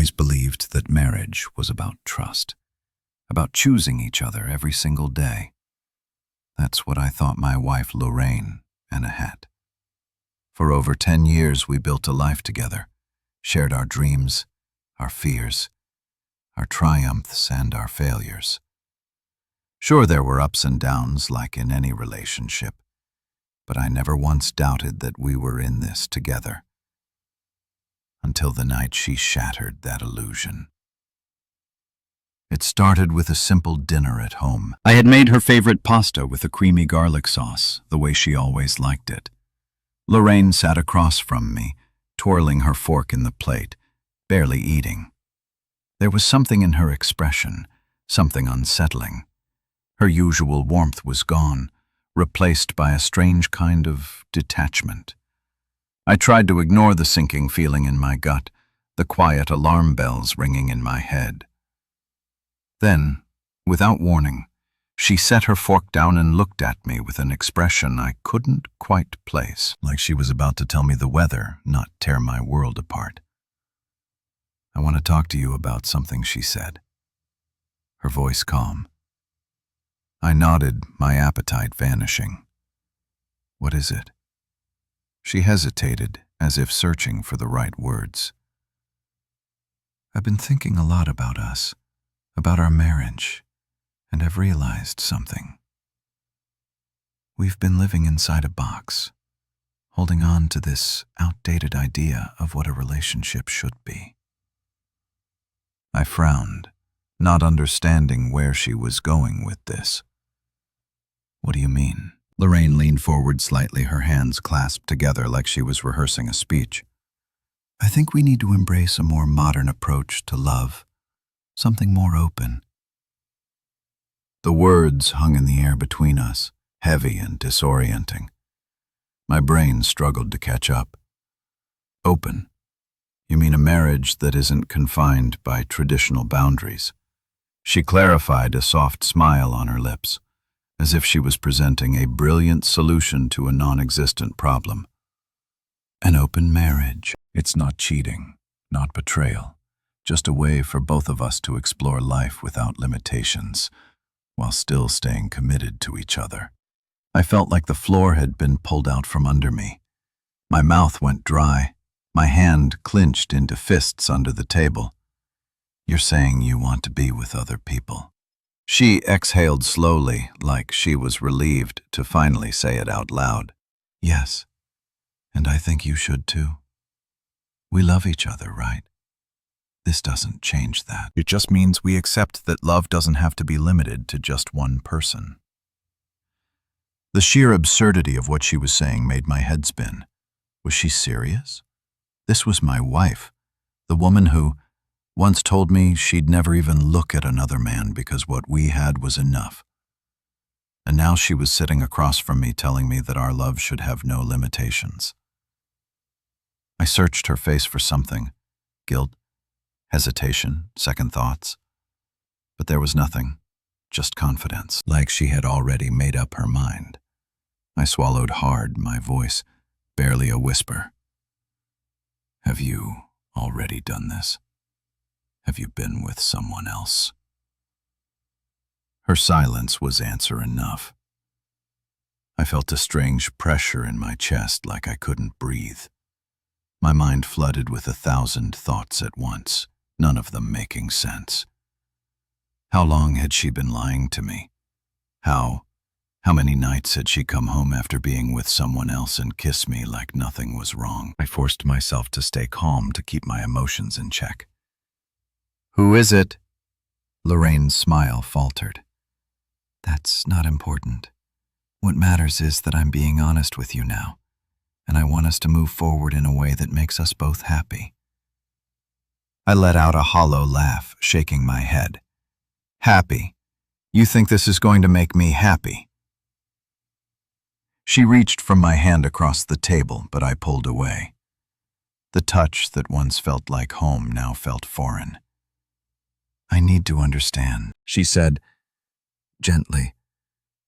always believed that marriage was about trust, about choosing each other every single day. That's what I thought my wife Lorraine and Anna had. For over 10 years we built a life together, shared our dreams, our fears, our triumphs and our failures. Sure, there were ups and downs like in any relationship, but I never once doubted that we were in this together. Until the night she shattered that illusion. It started with a simple dinner at home. I had made her favorite pasta with a creamy garlic sauce, the way she always liked it. Lorraine sat across from me, twirling her fork in the plate, barely eating. There was something in her expression, something unsettling. Her usual warmth was gone, replaced by a strange kind of detachment. I tried to ignore the sinking feeling in my gut, the quiet alarm bells ringing in my head. Then, without warning, she set her fork down and looked at me with an expression I couldn't quite place, like she was about to tell me the weather, not tear my world apart. "I want to talk to you about something," she said, her voice calm. I nodded, my appetite vanishing. "What is it?" She hesitated, as if searching for the right words. "I've been thinking a lot about us, about our marriage, and I've realized something. We've been living inside a box, holding on to this outdated idea of what a relationship should be." I frowned, not understanding where she was going with this. "What do you mean?" Lorraine leaned forward slightly, her hands clasped together like she was rehearsing a speech. "I think we need to embrace a more modern approach to love, something more open." The words hung in the air between us, heavy and disorienting. My brain struggled to catch up. "Open? You mean a marriage that isn't confined by traditional boundaries?" She clarified, a soft smile on her lips, as if she was presenting a brilliant solution to a non-existent problem. "An open marriage. It's not cheating, not betrayal, just a way for both of us to explore life without limitations, while still staying committed to each other." I felt like the floor had been pulled out from under me. My mouth went dry, my hand clenched into fists under the table. "You're saying you want to be with other people?" She exhaled slowly, like she was relieved to finally say it out loud. "Yes, and I think you should too. We love each other, right? This doesn't change that. It just means we accept that love doesn't have to be limited to just one person." The sheer absurdity of what she was saying made my head spin. Was she serious? This was my wife, the woman who once told me she'd never even look at another man because what we had was enough. And now she was sitting across from me telling me that our love should have no limitations. I searched her face for something, guilt, hesitation, second thoughts. But there was nothing, just confidence, like she had already made up her mind. I swallowed hard, my voice barely a whisper. "Have you already done this? Have you been with someone else?" Her silence was answer enough. I felt a strange pressure in my chest, like I couldn't breathe. My mind flooded with 1,000 thoughts at once, none of them making sense. How long had she been lying to me? How many nights had she come home after being with someone else and kissed me like nothing was wrong? I forced myself to stay calm to keep my emotions in check. "Who is it?" Lorraine's smile faltered. "That's not important. What matters is that I'm being honest with you now, and I want us to move forward in a way that makes us both happy." I let out a hollow laugh, shaking my head. "Happy? You think this is going to make me happy?" She reached from my hand across the table, but I pulled away. The touch that once felt like home now felt foreign. "I need to understand," she said, gently.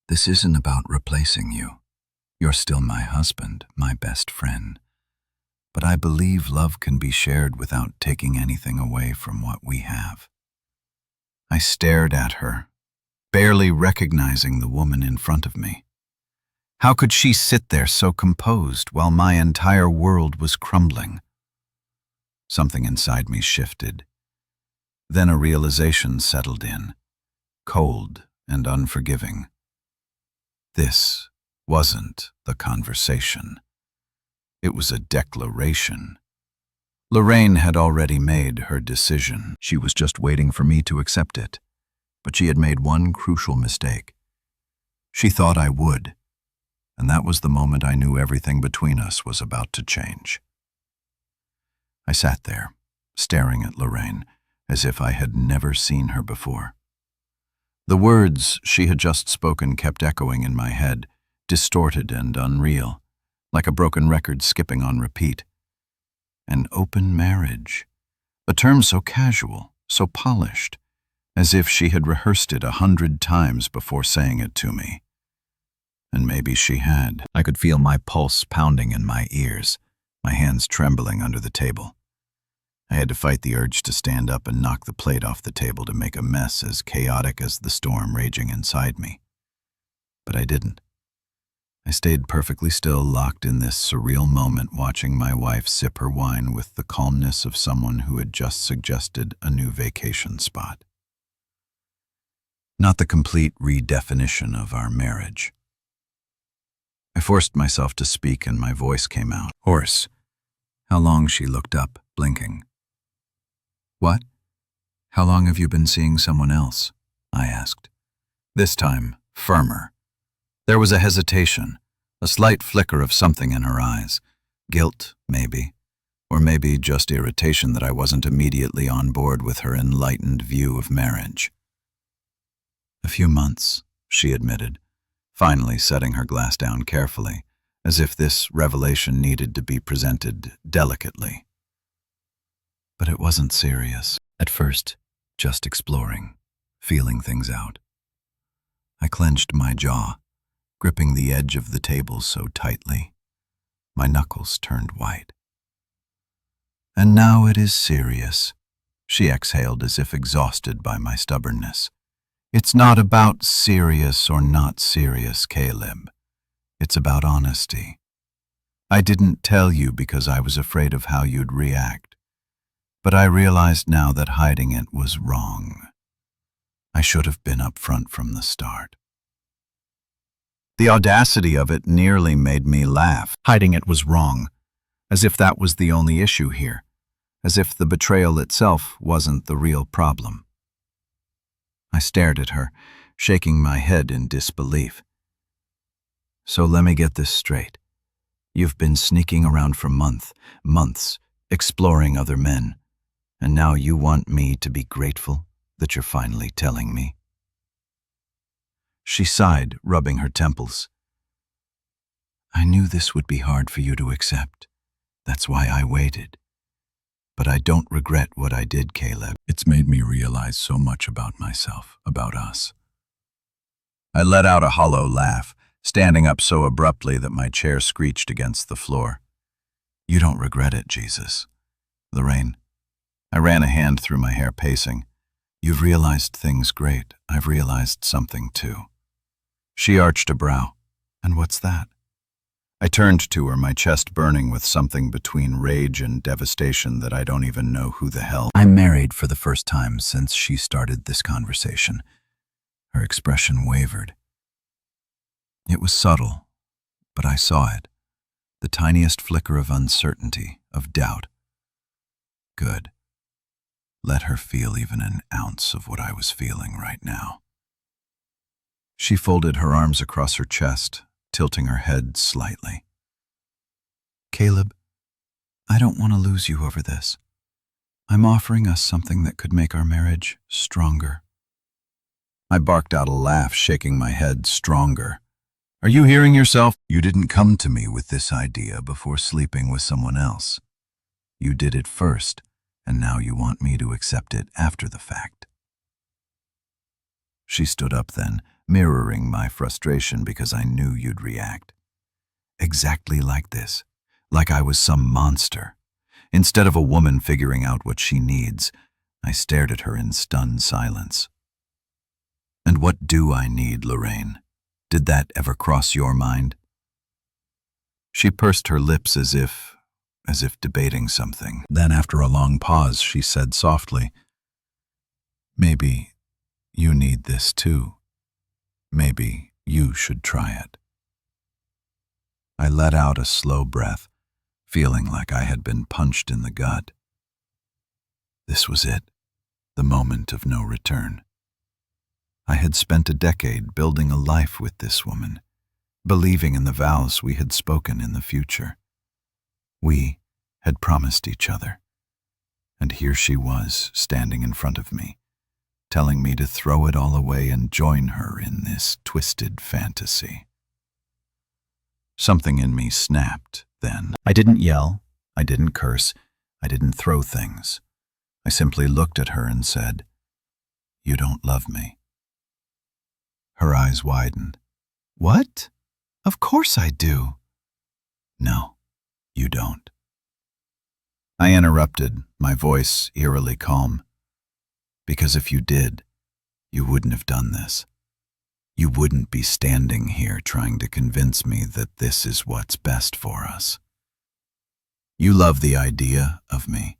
"This isn't about replacing you. You're still my husband, my best friend. but I believe love can be shared without taking anything away from what we have. I stared at her, barely recognizing the woman in front of me. How could she sit there so composed while my entire world was crumbling? Something inside me shifted. Then a realization settled in, cold and unforgiving. This wasn't the conversation. It was a declaration. Lorraine had already made her decision. She was just waiting for me to accept it. But she had made one crucial mistake. She thought I would, and that was the moment I knew everything between us was about to change. I sat there, staring at Lorraine, as if I had never seen her before. The words she had just spoken kept echoing in my head, distorted and unreal, like a broken record skipping on repeat. An open marriage, a term so casual, so polished, as if she had rehearsed it 100 times before saying it to me. And maybe she had. I could feel my pulse pounding in my ears, my hands trembling under the table. I had to fight the urge to stand up and knock the plate off the table to make a mess as chaotic as the storm raging inside me. But I didn't. I stayed perfectly still, locked in this surreal moment, watching my wife sip her wine with the calmness of someone who had just suggested a new vacation spot. Not the complete redefinition of our marriage. I forced myself to speak and my voice came out hoarse. How long? She looked up, blinking. What? How long have you been seeing someone else? I asked. This time, firmer. There was a hesitation, a slight flicker of something in her eyes. Guilt, maybe. Or maybe just irritation that I wasn't immediately on board with her enlightened view of marriage. A few months, she admitted, finally setting her glass down carefully, as if this revelation needed to be presented delicately. But it wasn't serious. At first, just exploring, feeling things out. I clenched my jaw, gripping the edge of the table so tightly. My knuckles turned white. And now it is serious, she exhaled as if exhausted by my stubbornness. It's not about serious or not serious, Caleb. It's about honesty. I didn't tell you because I was afraid of how you'd react. But I realized now that hiding it was wrong. I should have been upfront from the start. The audacity of it nearly made me laugh. Hiding it was wrong, as if that was the only issue here, as if the betrayal itself wasn't the real problem. I stared at her, shaking my head in disbelief. So let me get this straight. You've been sneaking around for months, exploring other men. And now you want me to be grateful that you're finally telling me? She sighed, rubbing her temples. I knew this would be hard for you to accept. That's why I waited. But I don't regret what I did, Caleb. It's made me realize so much about myself, about us. I let out a hollow laugh, standing up so abruptly that my chair screeched against the floor. You don't regret it, Jesus. Lorraine. I ran a hand through my hair, pacing. You've realized things great. I've realized something too. She arched a brow. And what's that? I turned to her, my chest burning with something between rage and devastation that I don't even know who the hell. I'm married for the first time since she started this conversation. Her expression wavered. It was subtle, but I saw it. The tiniest flicker of uncertainty, of doubt. Good. Let her feel even an ounce of what I was feeling right now. She folded her arms across her chest, tilting her head slightly. Caleb, I don't want to lose you over this. I'm offering us something that could make our marriage stronger. I barked out a laugh, shaking my head. Stronger. Are you hearing yourself? You didn't come to me with this idea before sleeping with someone else. You did it first, and now you want me to accept it after the fact. She stood up then, mirroring my frustration because I knew you'd react. Exactly like this, like I was some monster, Instead of a woman figuring out what she needs, I stared at her in stunned silence. And what do I need, Lorraine? Did that ever cross your mind? She pursed her lips as if debating something. Then, after a long pause, she said softly, "Maybe you need this too. Maybe you should try it." I let out a slow breath, feeling like I had been punched in the gut. This was it, the moment of no return. I had spent a decade building a life with this woman, believing in the vows we had spoken in the future. We had promised each other, and here she was, standing in front of me, telling me to throw it all away and join her in this twisted fantasy. Something in me snapped then. I didn't yell, I didn't curse, I didn't throw things. I simply looked at her and said, "You don't love me." Her eyes widened. "What? Of course I do." "No, you don't." I interrupted, my voice eerily calm. "Because if you did, you wouldn't have done this. You wouldn't be standing here trying to convince me that this is what's best for us. You love the idea of me,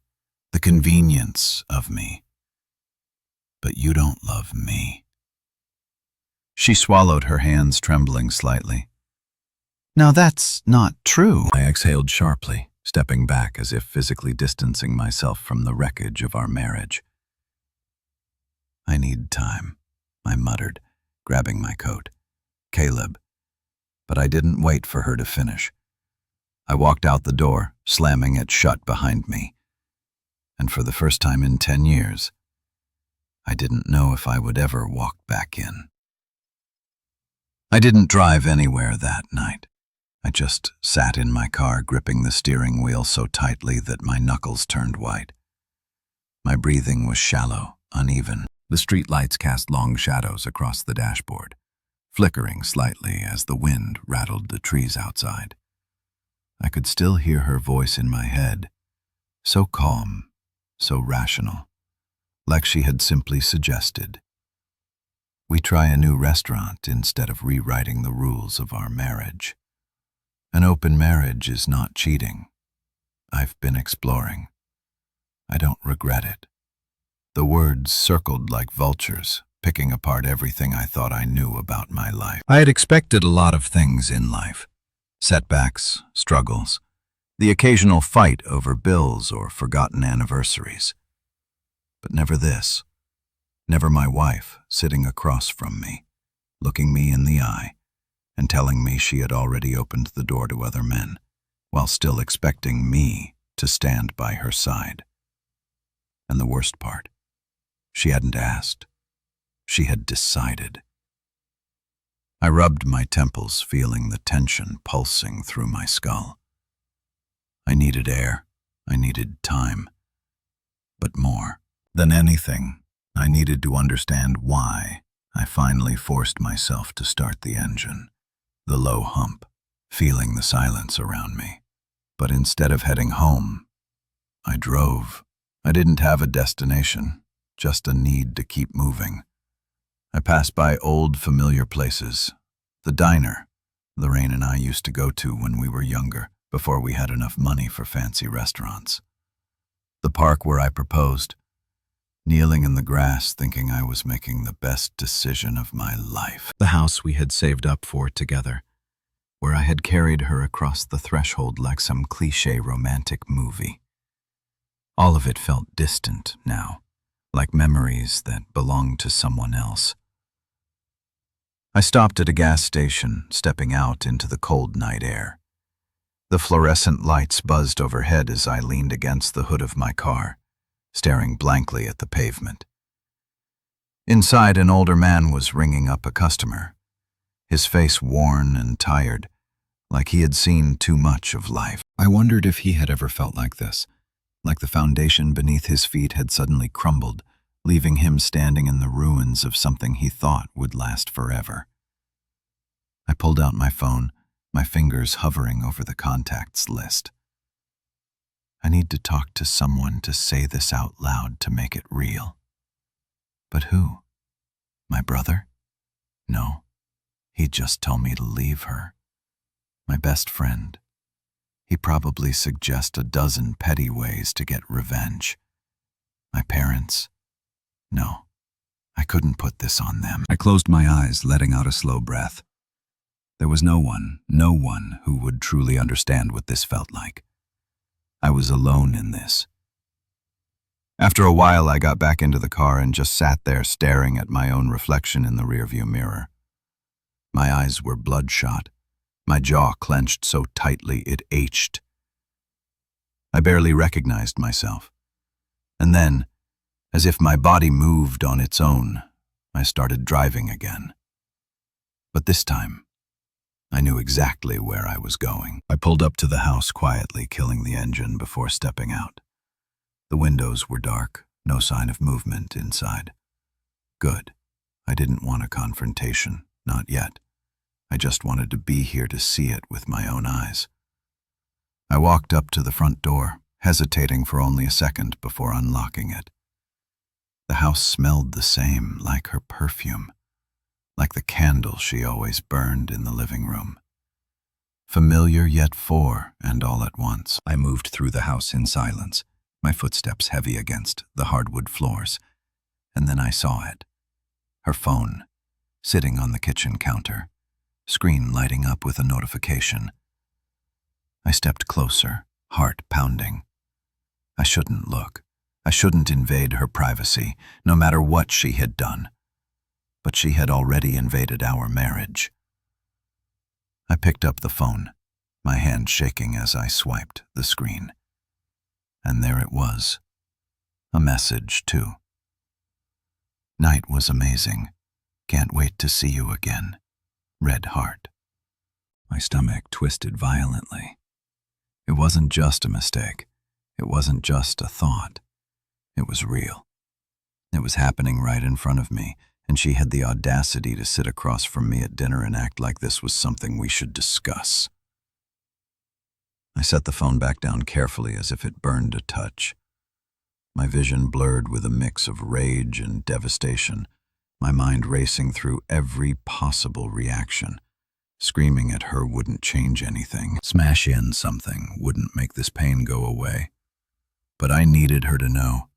the convenience of me, but you don't love me." She swallowed, her hands trembling slightly. "Now that's not true." I exhaled sharply, stepping back as if physically distancing myself from the wreckage of our marriage. "I need time," I muttered, grabbing my coat. "Caleb." But I didn't wait for her to finish. I walked out the door, slamming it shut behind me. And for the first time in 10 years, I didn't know if I would ever walk back in. I didn't drive anywhere that night. I just sat in my car, gripping the steering wheel so tightly that my knuckles turned white. My breathing was shallow, uneven. The streetlights cast long shadows across the dashboard, flickering slightly as the wind rattled the trees outside. I could still hear her voice in my head, so calm, so rational, like she had simply suggested, "We try a new restaurant instead of rewriting the rules of our marriage. An open marriage is not cheating. I've been exploring. I don't regret it." The words circled like vultures, picking apart everything I thought I knew about my life. I had expected a lot of things in life. Setbacks, struggles, the occasional fight over bills or forgotten anniversaries. But never this. Never my wife sitting across from me, looking me in the eye, and telling me she had already opened the door to other men, while still expecting me to stand by her side. And the worst part, she hadn't asked. She had decided. I rubbed my temples, feeling the tension pulsing through my skull. I needed air. I needed time. But more than anything, I needed to understand why I finally forced myself to start the engine. The low hump, feeling the silence around me. But instead of heading home, I drove. I didn't have a destination, just a need to keep moving. I passed by old, familiar places. The diner Lorraine and I used to go to when we were younger, before we had enough money for fancy restaurants. The park where I proposed, kneeling in the grass thinking I was making the best decision of my life. The house we had saved up for together, where I had carried her across the threshold like some cliché romantic movie. All of it felt distant now, like memories that belonged to someone else. I stopped at a gas station, stepping out into the cold night air. The fluorescent lights buzzed overhead as I leaned against the hood of my car, staring blankly at the pavement. Inside, an older man was ringing up a customer, his face worn and tired, like he had seen too much of life. I wondered if he had ever felt like this, like the foundation beneath his feet had suddenly crumbled, leaving him standing in the ruins of something he thought would last forever. I pulled out my phone, my fingers hovering over the contacts list. I need to talk to someone to say this out loud to make it real. But who? My brother? No, he'd just tell me to leave her. My best friend. He'd probably suggest a dozen petty ways to get revenge. My parents? No, I couldn't put this on them. I closed my eyes, letting out a slow breath. There was no one who would truly understand what this felt like. I was alone in this. After a while, I got back into the car and just sat there staring at my own reflection in the rearview mirror. My eyes were bloodshot, my jaw clenched so tightly it ached. I barely recognized myself. And then, as if my body moved on its own, I started driving again. But this time, I knew exactly where I was going. I pulled up to the house quietly, killing the engine before stepping out. The windows were dark, no sign of movement inside. Good. I didn't want a confrontation, not yet. I just wanted to be here to see it with my own eyes. I walked up to the front door, hesitating for only a second before unlocking it. The house smelled the same, like her perfume, like the candle she always burned in the living room. Familiar yet foreign, and all at once. I moved through the house in silence, my footsteps heavy against the hardwood floors, and then I saw it. Her phone, sitting on the kitchen counter, screen lighting up with a notification. I stepped closer, heart pounding. I shouldn't look. I shouldn't invade her privacy, no matter what she had done. But she had already invaded our marriage. I picked up the phone, my hand shaking as I swiped the screen. And there it was. A message, too. Night was amazing. Can't wait to see you again. Red heart. My stomach twisted violently. It wasn't just a mistake. It wasn't just a thought. It was real. It was happening right in front of me, and she had the audacity to sit across from me at dinner and act like this was something we should discuss. I set the phone back down carefully as if it burned a touch. My vision blurred with a mix of rage and devastation, my mind racing through every possible reaction. Screaming at her wouldn't change anything. Smash in something wouldn't make this pain go away. But I needed her to know.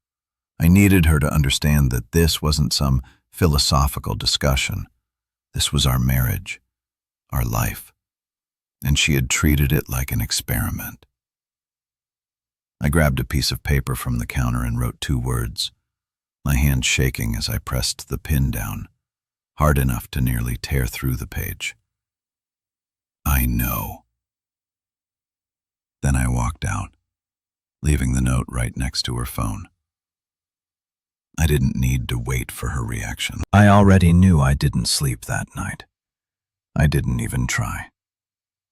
I needed her to understand that this wasn't some philosophical discussion. This was our marriage, our life, and she had treated it like an experiment. I grabbed a piece of paper from the counter and wrote 2 words, my hand shaking as I pressed the pin down, hard enough to nearly tear through the page. I know. Then I walked out, leaving the note right next to her phone. I didn't need to wait for her reaction. I already knew I didn't sleep that night. I didn't even try.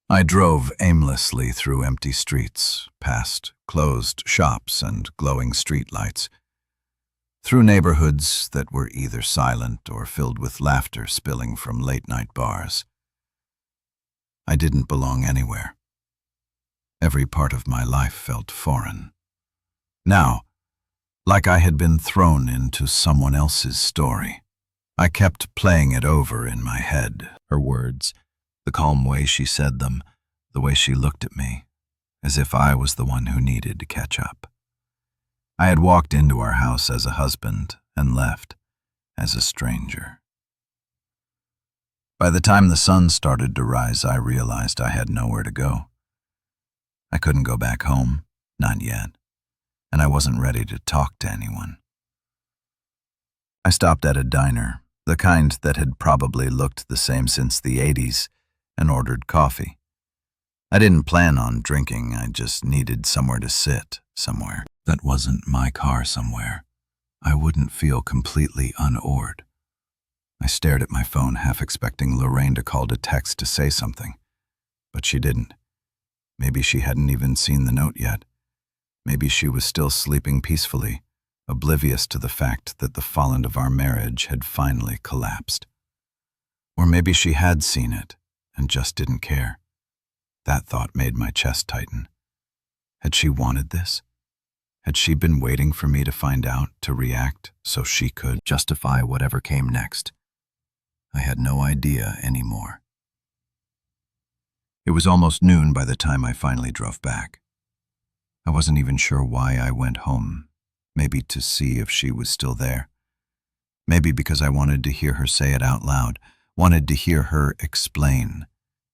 I drove aimlessly through empty streets, past closed shops and glowing streetlights, through neighborhoods that were either silent or filled with laughter spilling from late-night bars. I didn't belong anywhere. Every part of my life felt foreign. Now, like I had been thrown into someone else's story, I kept playing it over in my head. Her words, the calm way she said them, the way she looked at me, as if I was the one who needed to catch up. I had walked into our house as a husband and left as a stranger. By the time the sun started to rise, I realized I had nowhere to go. I couldn't go back home, not yet, and I wasn't ready to talk to anyone. I stopped at a diner, the kind that had probably looked the same since the 80s, and ordered coffee. I didn't plan on drinking, I just needed somewhere to sit, somewhere. That wasn't my car somewhere. I wouldn't feel completely unoared. I stared at my phone, half expecting Lorraine to call to text to say something. But she didn't. Maybe she hadn't even seen the note yet. Maybe she was still sleeping peacefully, oblivious to the fact that the fallent of our marriage had finally collapsed. Or maybe she had seen it and just didn't care. That thought made my chest tighten. Had she wanted this? Had she been waiting for me to find out, to react, so she could justify whatever came next? I had no idea anymore. It was almost noon by the time I finally drove back. I wasn't even sure why I went home. Maybe to see if she was still there. Maybe because I wanted to hear her say it out loud, wanted to hear her explain,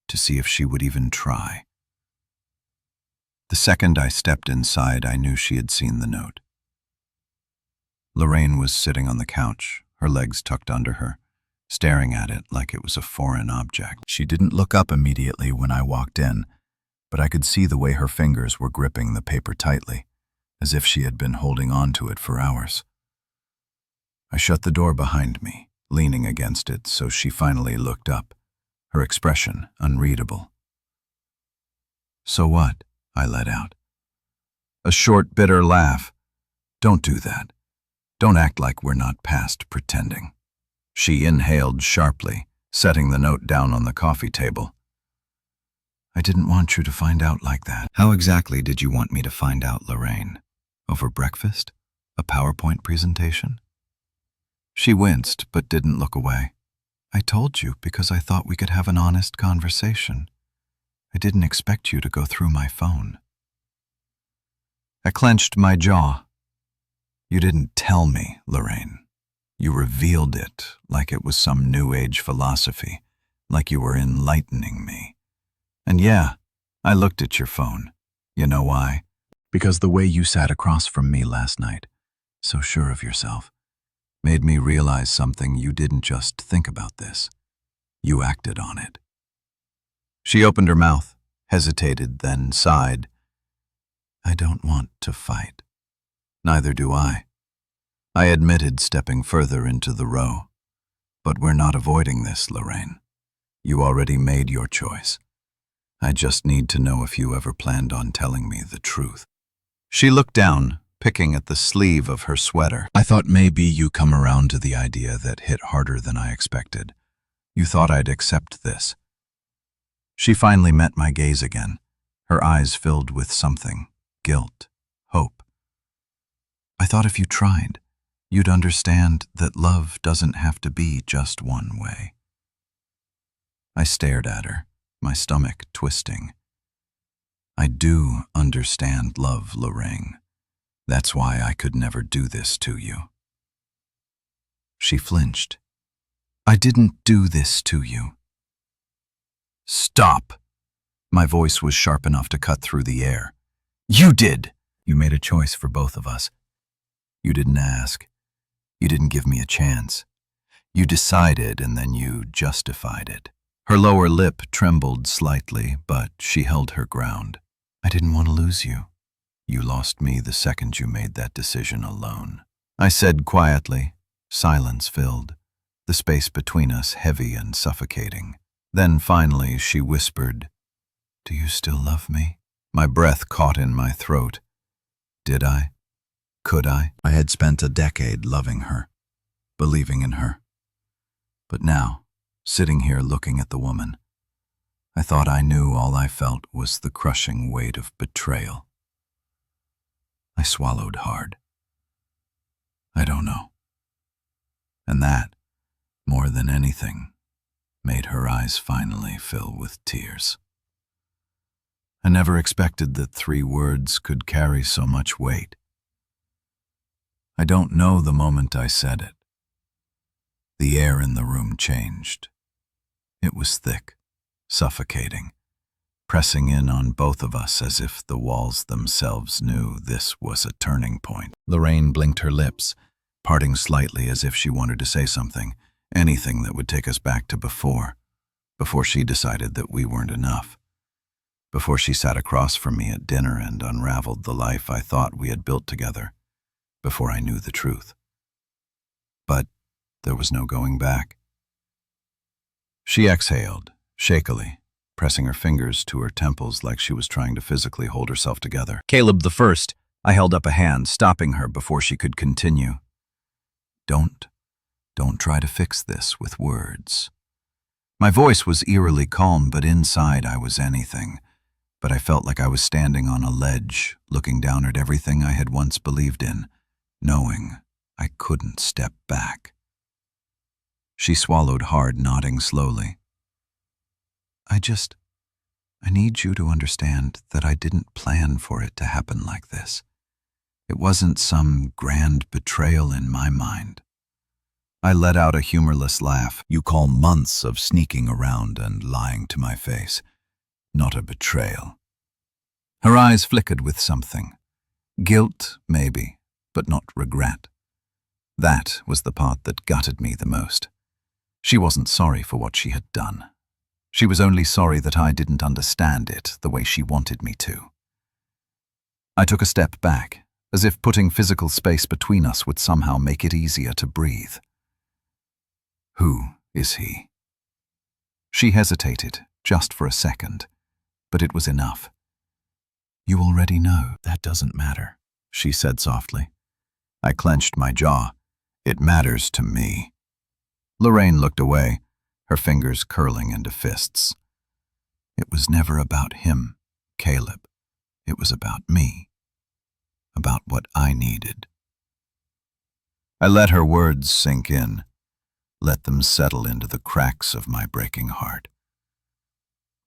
to see if she would even try. The second I stepped inside, I knew she had seen the note. Lorraine was sitting on the couch, her legs tucked under her, staring at it like it was a foreign object. She didn't look up immediately when I walked in, but I could see the way her fingers were gripping the paper tightly, as if she had been holding on to it for hours. I shut the door behind me, leaning against it, so she finally looked up, her expression unreadable. "So what?" I let out. A short, bitter laugh. "Don't do that. Don't act like we're not past pretending." She inhaled sharply, setting the note down on the coffee table. "I didn't want you to find out like that." "How exactly did you want me to find out, Lorraine? Over breakfast? A PowerPoint presentation?" She winced, but didn't look away. "I told you because I thought we could have an honest conversation. I didn't expect you to go through my phone." I clenched my jaw. "You didn't tell me, Lorraine. You revealed it like it was some New Age philosophy, like you were enlightening me. And yeah, I looked at your phone. You know why? Because the way you sat across from me last night, so sure of yourself, made me realize something. You didn't just think about this. You acted on it." She opened her mouth, hesitated, then sighed. "I don't want to fight." "Neither do I," I admitted, stepping further into the row. "But we're not avoiding this, Lorraine. You already made your choice. I just need to know if you ever planned on telling me the truth." She looked down, picking at the sleeve of her sweater. "I thought maybe you come around to the idea that hit harder than I expected. You thought I'd accept this." She finally met my gaze again, her eyes filled with something, guilt, hope. "I thought if you tried, you'd understand that love doesn't have to be just one way." I stared at her, my stomach twisting. "I do understand love, Lorraine. That's why I could never do this to you." She flinched. "I didn't do this to you." "Stop!" My voice was sharp enough to cut through the air. "You did!" "You made a choice for both of us. You didn't ask. You didn't give me a chance. You decided and then you justified it." Her lower lip trembled slightly, but she held her ground. "I didn't want to lose you. You lost me the second you made that decision alone." I said quietly. Silence filled, the space between us heavy and suffocating. Then finally she whispered, "Do you still love me?" My breath caught in my throat. Did I? Could I? I had spent a decade loving her, believing in her. But now, sitting here looking at the woman, I thought I knew all I felt was the crushing weight of betrayal. I swallowed hard. I don't know. And that, more than anything, made her eyes finally fill with tears. I never expected that 3 words could carry so much weight. I don't know the moment I said it. The air in the room changed. It was thick, suffocating, pressing in on both of us as if the walls themselves knew this was a turning point. Lorraine blinked her lips, parting slightly as if she wanted to say something, anything that would take us back to before she decided that we weren't enough. Before she sat across from me at dinner and unraveled the life I thought we had built together, before I knew the truth. But there was no going back. She exhaled, shakily, pressing her fingers to her temples like she was trying to physically hold herself together. "Caleb the First," I held up a hand, stopping her before she could continue. Don't try to fix this with words." My voice was eerily calm, but inside I was anything but I felt like I was standing on a ledge, looking down at everything I had once believed in, knowing I couldn't step back. She swallowed hard, nodding slowly. I need you to understand that I didn't plan for it to happen like this. It wasn't some grand betrayal in my mind. I let out a humorless laugh. You call months of sneaking around and lying to my face not a betrayal. Her eyes flickered with something. Guilt, maybe, but not regret. That was the part that gutted me the most. She wasn't sorry for what she had done. She was only sorry that I didn't understand it the way she wanted me to. I took a step back, as if putting physical space between us would somehow make it easier to breathe. Who is he? She hesitated, just for a second, but it was enough. You already know. That doesn't matter, she said softly. I clenched my jaw. It matters to me. Lorraine looked away, her fingers curling into fists. It was never about him, Caleb. It was about me. About what I needed. I let her words sink in, let them settle into the cracks of my breaking heart.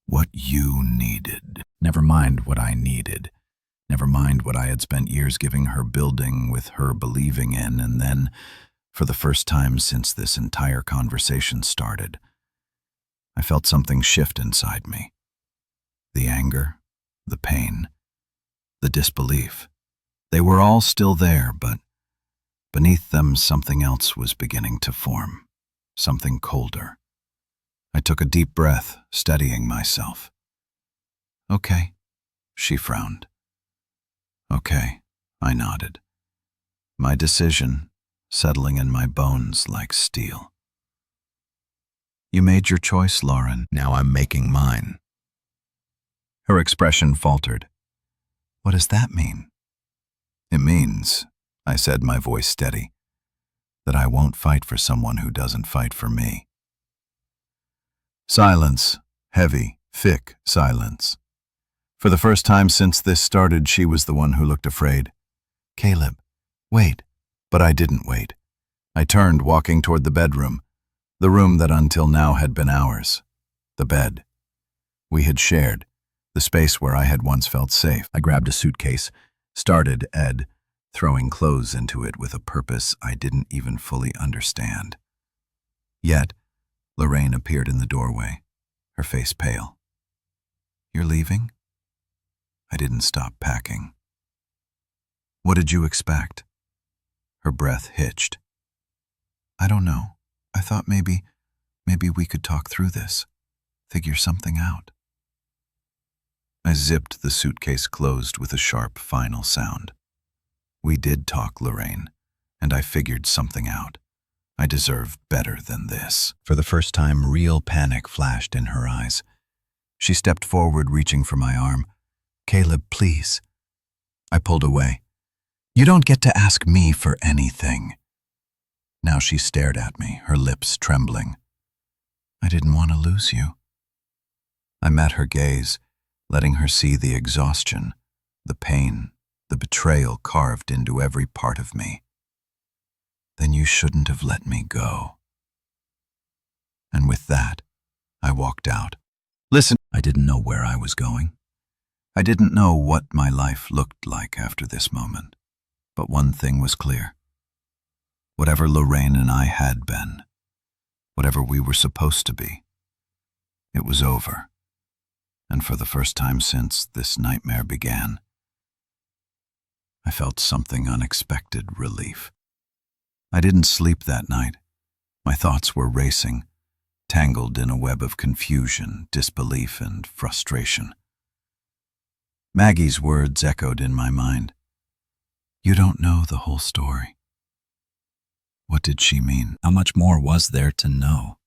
What you needed. Never mind what I needed. Never mind what I had spent years giving her, building with her, believing in, and then, for the first time since this entire conversation started, I felt something shift inside me. The anger, the pain, the disbelief. They were all still there, but beneath them something else was beginning to form, something colder. I took a deep breath, steadying myself. Okay, she frowned. Okay, I nodded. My decision settling in my bones like steel. You made your choice, Lauren. Now I'm making mine. Her expression faltered. What does that mean? It means, I said, my voice steady, that I won't fight for someone who doesn't fight for me. Silence, heavy, thick silence. For the first time since this started, she was the one who looked afraid. Caleb, wait. But I didn't wait. I turned, walking toward the bedroom, the room that until now had been ours. The bed. We had shared, the space where I had once felt safe. I grabbed a suitcase, started Ed, throwing clothes into it with a purpose I didn't even fully understand. Yet, Lorraine appeared in the doorway, her face pale. You're leaving? I didn't stop packing. What did you expect? Her breath hitched. I don't know. I thought maybe we could talk through this, figure something out. I zipped the suitcase closed with a sharp final sound. We did talk, Lorraine, and I figured something out. I deserve better than this. For the first time, real panic flashed in her eyes. She stepped forward, reaching for my arm. Caleb, please. I pulled away. You don't get to ask me for anything. Now she stared at me, her lips trembling. I didn't want to lose you. I met her gaze, letting her see the exhaustion, the pain, the betrayal carved into every part of me. Then you shouldn't have let me go. And with that, I walked out. Listen, I didn't know where I was going. I didn't know what my life looked like after this moment. But one thing was clear. Whatever Lorraine and I had been, whatever we were supposed to be, it was over. And for the first time since this nightmare began, I felt something unexpected relief. I didn't sleep that night. My thoughts were racing, tangled in a web of confusion, disbelief, and frustration. Maggie's words echoed in my mind. You don't know the whole story. What did she mean? How much more was there to know?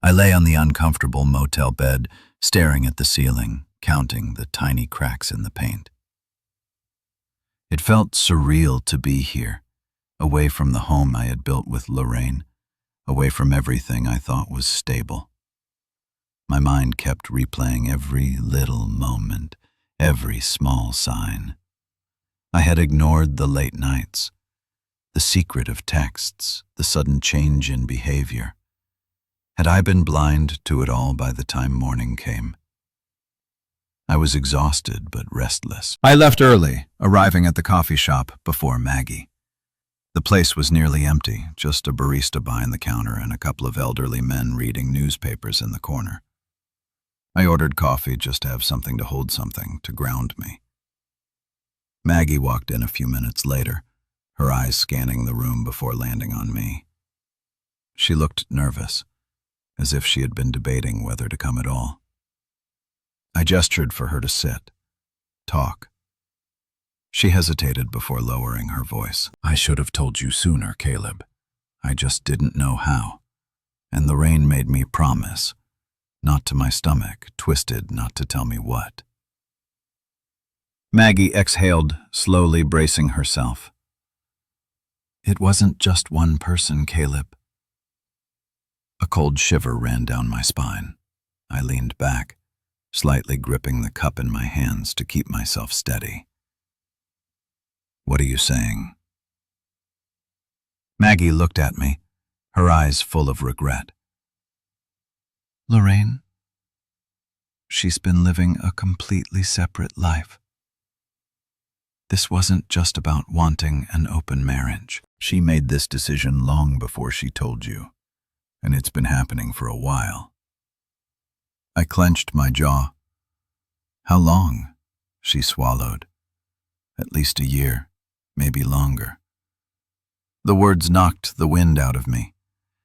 I lay on the uncomfortable motel bed, staring at the ceiling, counting the tiny cracks in the paint. It felt surreal to be here, away from the home I had built with Lorraine, away from everything I thought was stable. My mind kept replaying every little moment, every small sign. I had ignored the late nights, the secret of texts, the sudden change in behavior. Had I been blind to it all by the time morning came? I was exhausted but restless. I left early, arriving at the coffee shop before Maggie. The place was nearly empty, just a barista behind the counter and a couple of elderly men reading newspapers in the corner. I ordered coffee just to have something to ground me. Maggie walked in a few minutes later, her eyes scanning the room before landing on me. She looked nervous, as if she had been debating whether to come at all. I gestured for her to sit, talk. She hesitated before lowering her voice. "I should have told you sooner, Caleb. I just didn't know how. And Lorraine made me promise, not to my stomach, twisted not to tell me what." Maggie exhaled, slowly bracing herself. "It wasn't just one person, Caleb." A cold shiver ran down my spine. I leaned back, slightly gripping the cup in my hands to keep myself steady. "What are you saying?" Maggie looked at me, her eyes full of regret. "Lorraine, she's been living a completely separate life. This wasn't just about wanting an open marriage. She made this decision long before she told you, and it's been happening for a while." I clenched my jaw. "How long?" She swallowed. "At least a year, maybe longer." The words knocked the wind out of me.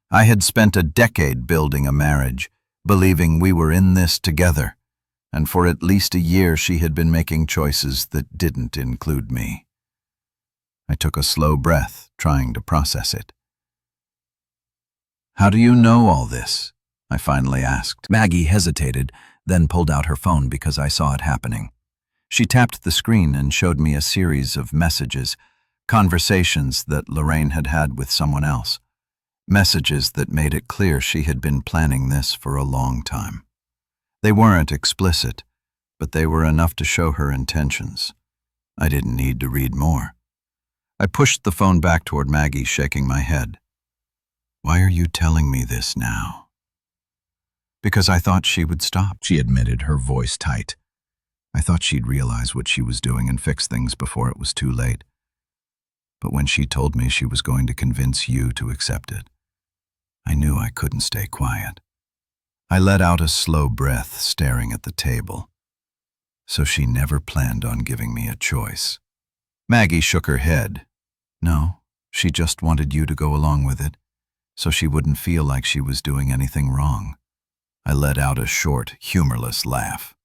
I had spent a decade building a marriage, believing we were in this together, and for at least a year she had been making choices that didn't include me. I took a slow breath, trying to process it. "How do you know all this?" I finally asked. Maggie hesitated, then pulled out her phone because I saw it happening. She tapped the screen and showed me a series of messages, conversations that Lorraine had had with someone else, messages that made it clear she had been planning this for a long time. They weren't explicit, but they were enough to show her intentions. I didn't need to read more. I pushed the phone back toward Maggie, shaking my head. "Why are you telling me this now?" "Because I thought she would stop," she admitted, her voice tight. "I thought she'd realize what she was doing and fix things before it was too late. But when she told me she was going to convince you to accept it, I knew I couldn't stay quiet." I let out a slow breath, staring at the table. So she never planned on giving me a choice. Maggie shook her head. "No, she just wanted you to go along with it, so she wouldn't feel like she was doing anything wrong." I let out a short, humorless laugh.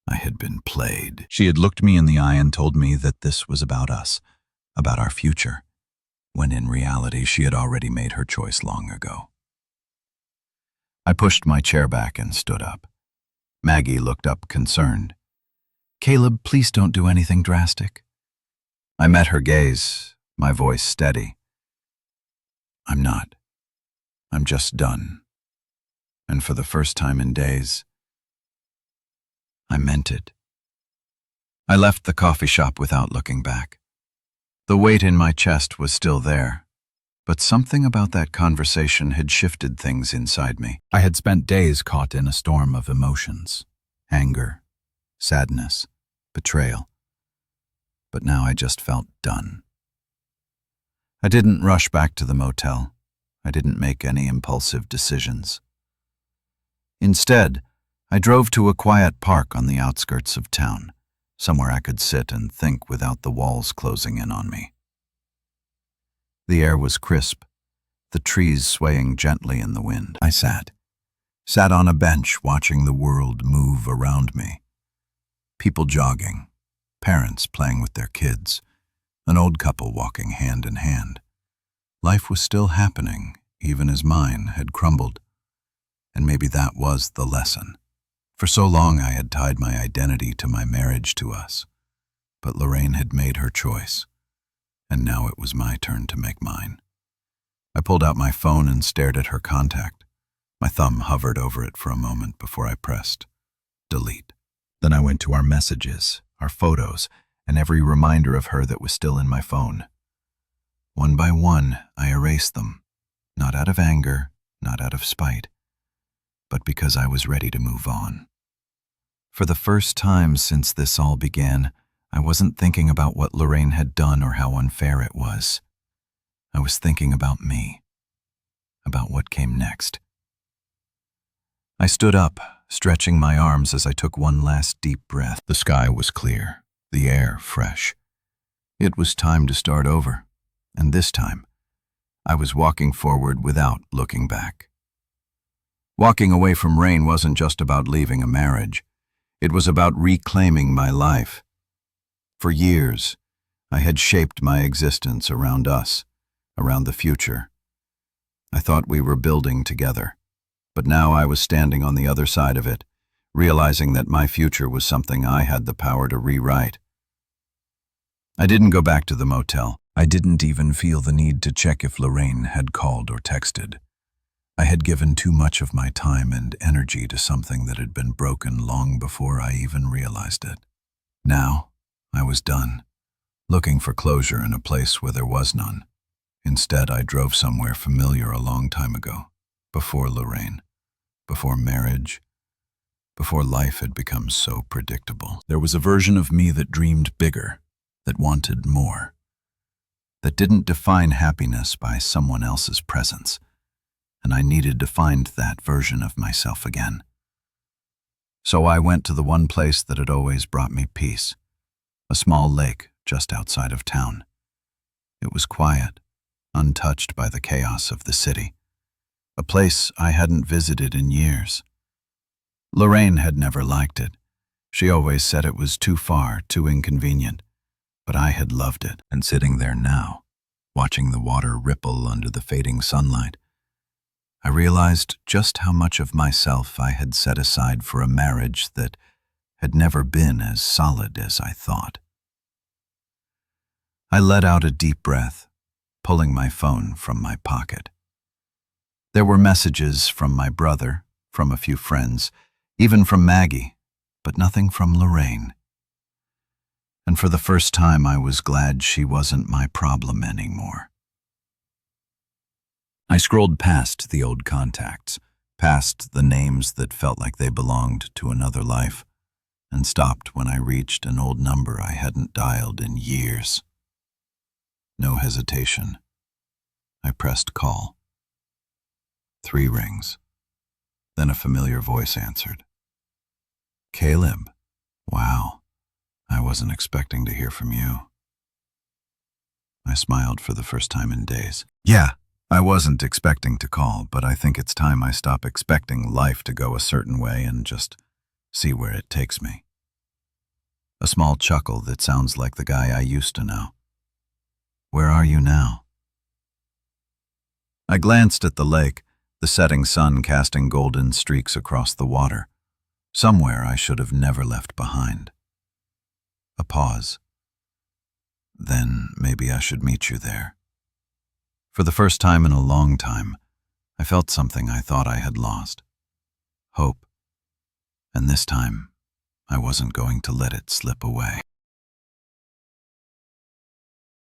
I had been played. She had looked me in the eye and told me that this was about us, about our future, when in reality she had already made her choice long ago. I pushed my chair back and stood up. Maggie looked up concerned. "Caleb, please don't do anything drastic." I met her gaze, my voice steady. "I'm not. I'm just done. And for the first time in days, I meant it." I left the coffee shop without looking back. The weight in my chest was still there, but something about that conversation had shifted things inside me. I had spent days caught in a storm of emotions, anger, sadness, betrayal. But now I just felt done. I didn't rush back to the motel. I didn't make any impulsive decisions. Instead, I drove to a quiet park on the outskirts of town, somewhere I could sit and think without the walls closing in on me. The air was crisp, the trees swaying gently in the wind. I sat on a bench watching the world move around me. People jogging, parents playing with their kids, an old couple walking hand in hand. Life was still happening, even as mine had crumbled. And maybe that was the lesson. For so long I had tied my identity to my marriage to us. But Lorraine had made her choice, and now it was my turn to make mine. I pulled out my phone and stared at her contact. My thumb hovered over it for a moment before I pressed delete. Then I went to our messages, our photos, and every reminder of her that was still in my phone. One by one, I erased them, not out of anger, not out of spite, but because I was ready to move on. For the first time since this all began, I wasn't thinking about what Lorraine had done or how unfair it was. I was thinking about me, about what came next. I stood up, stretching my arms as I took one last deep breath. The sky was clear, the air fresh. It was time to start over, and this time, I was walking forward without looking back. Walking away from Rain wasn't just about leaving a marriage. It was about reclaiming my life. For years, I had shaped my existence around us, around the future. I thought we were building together, but now I was standing on the other side of it, realizing that my future was something I had the power to rewrite. I didn't go back to the motel. I didn't even feel the need to check if Lorraine had called or texted. I had given too much of my time and energy to something that had been broken long before I even realized it. Now, I was done, looking for closure in a place where there was none. Instead, I drove somewhere familiar a long time ago, before Lorraine, before marriage, before life had become so predictable. There was a version of me that dreamed bigger, that wanted more, that didn't define happiness by someone else's presence, and I needed to find that version of myself again. So I went to the one place that had always brought me peace, a small lake just outside of town. It was quiet, untouched by the chaos of the city, a place I hadn't visited in years. Lorraine had never liked it. She always said it was too far, too inconvenient, but I had loved it. And sitting there now, watching the water ripple under the fading sunlight, I realized just how much of myself I had set aside for a marriage that had never been as solid as I thought. I let out a deep breath, pulling my phone from my pocket. There were messages from my brother, from a few friends, even from Maggie, but nothing from Lorraine. And for the first time, I was glad she wasn't my problem anymore. I scrolled past the old contacts, past the names that felt like they belonged to another life, and stopped when I reached an old number I hadn't dialed in years. No hesitation. I pressed call. 3 rings. Then a familiar voice answered. Caleb. Wow, I wasn't expecting to hear from you. I smiled for the first time in days. Yeah, I wasn't expecting to call, but I think it's time I stop expecting life to go a certain way and just see where it takes me. A small chuckle that sounds like the guy I used to know. Where are you now? I glanced at the lake, the setting sun casting golden streaks across the water, somewhere I should have never left behind. A pause. Then maybe I should meet you there. For the first time in a long time, I felt something I thought I had lost. Hope. And this time, I wasn't going to let it slip away.